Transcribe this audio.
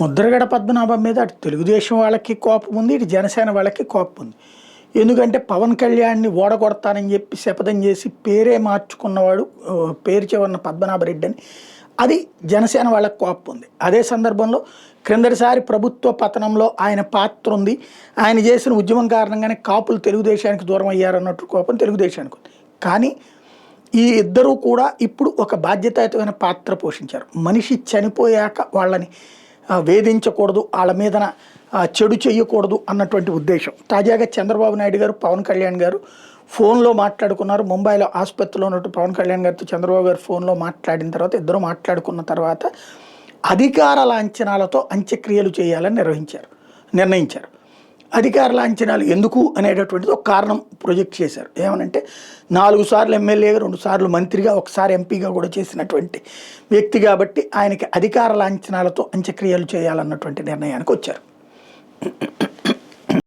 ముద్రగడ పద్మనాభం మీద అటు తెలుగుదేశం వాళ్ళకి కోపం ఉంది, ఇటు జనసేన వాళ్ళకి కోపం ఉంది. ఎందుకంటే పవన్ కళ్యాణ్ని ఓడగొడతానని చెప్పి శపథం చేసి పేరే మార్చుకున్నవాడు, పేరు చివరిన పద్మనాభరెడ్డి అని, అది జనసేన వాళ్ళకి కోపం ఉంది. అదే సందర్భంలో క్రిందటిసారి ప్రభుత్వ పతనంలో ఆయన పాత్ర ఉంది, ఆయన చేసిన ఉద్యమం కారణంగానే కాపులు తెలుగుదేశానికి దూరం అయ్యారన్నట్టు కోపం తెలుగుదేశానికి ఉంది. కానీ ఈ ఇద్దరూ కూడా ఇప్పుడు ఒక బాధ్యతాయుతమైన పాత్ర పోషించారు. మనిషి చనిపోయాక వాళ్ళని వేధించకూడదు, వాళ్ళ మీదన చెడు చేయకూడదు అన్నటువంటి ఉద్దేశం. తాజాగా చంద్రబాబు నాయుడు గారు, పవన్ కళ్యాణ్ గారు ఫోన్లో మాట్లాడుకున్నారు. ముంబైలో ఆసుపత్రిలో ఉన్నట్టు పవన్ కళ్యాణ్ గారితో చంద్రబాబు గారు ఫోన్లో మాట్లాడిన తర్వాత ఇద్దరు మాట్లాడుకున్న తర్వాత అధికార లాంఛనాలతో అంత్యక్రియలు చేయాలని నిర్ణయించారు. అధికార లాంఛనాలు ఎందుకు అనేటటువంటిది ఒక కారణం ప్రొజెక్ట్ చేశారు. ఏమనంటే 4 సార్లు ఎమ్మెల్యేగా, 2 సార్లు మంత్రిగా, 1 సారి ఎంపీగా కూడా చేసినటువంటి వ్యక్తి కాబట్టి ఆయనకి అధికార లాంఛనాలతో అంత్యక్రియలు చేయాలన్నటువంటి నిర్ణయానికి వచ్చారు.